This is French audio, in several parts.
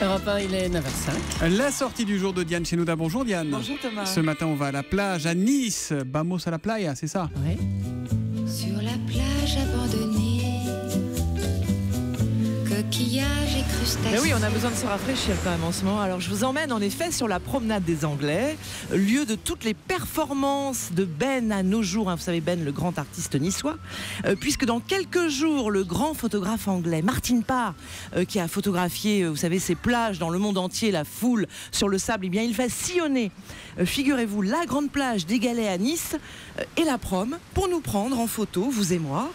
Europe 1, il est 9h05. La sortie du jour de Diane Chenouda. Bonjour Diane. Bonjour Thomas. Ce matin, on va à la plage à Nice. Vamos à la playa, c'est ça? Oui. Sur la plage abandonnée, coquillages et crustacés. Mais oui, on a besoin de se rafraîchir quand même en ce moment. Alors je vous emmène en effet sur la promenade des Anglais, lieu de toutes les performances de Ben à nos jours. Vous savez, Ben, le grand artiste niçois, puisque dans quelques jours, le grand photographe anglais Martin Parr, qui a photographié, vous savez, ces plages dans le monde entier, la foule sur le sable, eh bien, il va sillonner, figurez-vous, la grande plage des Galets à Nice et la prom pour nous prendre en photo, vous et moi.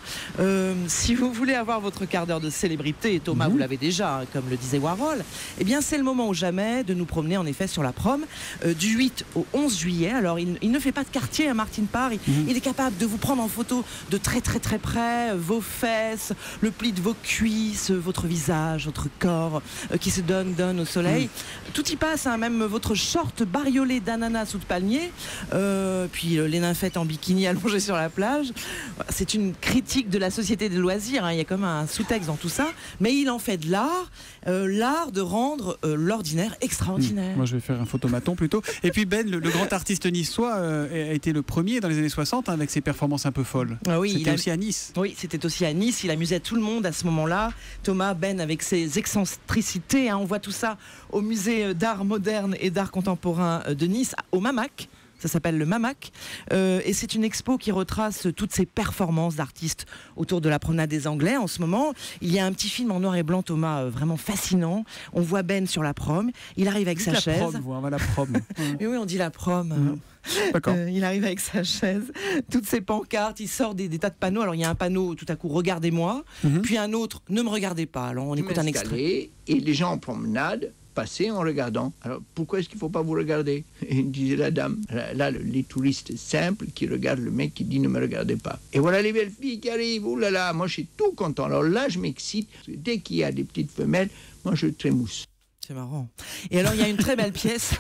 Si vous voulez avoir votre quart d'heure de célébrité, et Thomas, vous l'avez déjà, comme le disait Warhol, eh bien c'est le moment ou jamais de nous promener en effet sur la prom du 8 au 11 juillet. Alors il ne fait pas de quartier, hein, Martin Parr, il est capable de vous prendre en photo de très très très près, vos fesses, le pli de vos cuisses, votre visage, votre corps qui se donne au soleil. Tout y passe, hein, même votre short bariolé d'ananas ou de palmier, puis les nymphètes en bikini allongées sur la plage. C'est une critique de la société des loisirs, hein. Il y a comme un sous-texte dans tout ça, mais il en fait de l'art, l'art de rendre l'ordinaire extraordinaire. Moi je vais faire un photomaton plutôt. Et puis Ben, le grand artiste niçois, a été le premier dans les années 60 hein, avec ses performances un peu folles. Ah oui, c'était aussi à Nice. Oui, c'était aussi à Nice. Il amusait tout le monde à ce moment-là. Thomas, Ben, avec ses excentricités, hein, on voit tout ça au musée d'art moderne et d'art contemporain de Nice, au Mamac. Ça s'appelle le Mamac, et c'est une expo qui retrace toutes ces performances d'artistes autour de la promenade des Anglais. En ce moment, il y a un petit film en noir et blanc, Thomas, vraiment fascinant. On voit Ben sur la prom, il arrive avec sa chaise. On va la prom. Mais oui, on dit la prom. D'accord. Il arrive avec sa chaise, toutes ses pancartes, il sort des tas de panneaux. Alors il y a un panneau tout à coup, regardez-moi, puis un autre, ne me regardez pas. Alors on écoute un extrait. Et les gens en promenade passer en regardant. Alors pourquoi est-ce qu'il ne faut pas vous regarder? Et disait la dame. Là, les touristes simples qui regardent le mec qui dit ne me regardez pas. Et voilà les belles filles qui arrivent. Ouh là là, moi je suis tout content. Alors là, je m'excite. Dès qu'il y a des petites femelles, moi je trémousse. C'est marrant. Et alors il y a une très belle pièce.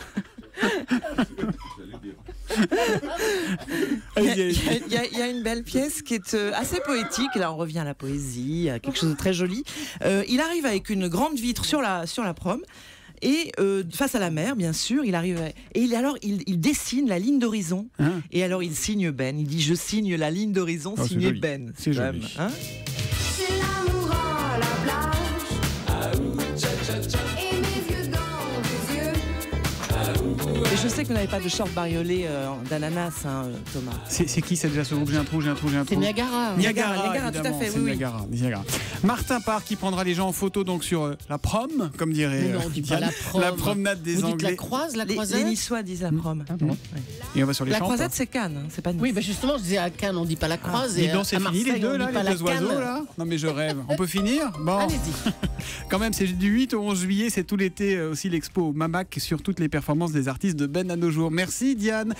Il y a une belle pièce qui est assez poétique. Là, on revient à la poésie, à quelque chose de très joli. Il arrive avec une grande vitre sur la prom. Et face à la mer, bien sûr, il arrive et il dessine la ligne d'horizon. Et alors il signe Ben. Il dit je signe la ligne d'horizon, signé Ben. C'est joli. C'est l'amour à la plage. Et mes yeux dans tes yeux. Et je sais que vous n'avez pas de short bariolé d'ananas, hein, Thomas. C'est qui c'est déjà ce groupe? J'ai un trou. C'est Niagara. Niagara, tout à fait, oui. Niagara. Martin Parr qui prendra les gens en photo donc sur la prom, comme dirait Mais non, on dit pas la prom. la promenade des Vous dites Anglais. la croisette. Les Niçois disent la prom. Et on va sur les La champs. croisette, c'est Cannes, hein, c'est pas Nice. Oui, ben justement, je disais à Cannes, on dit pas la croise. Dis Et donc, c'est à fini les Marseille, deux on là, dit pas les la deux oiseaux canne. là. Non mais je rêve. On peut finir? Bon. Allez-y. Quand même, c'est du 8 au 11 juillet, c'est tout l'été aussi l'expo au Mamac sur toutes les performances des artistes de Ben à nos jours. Merci Diane.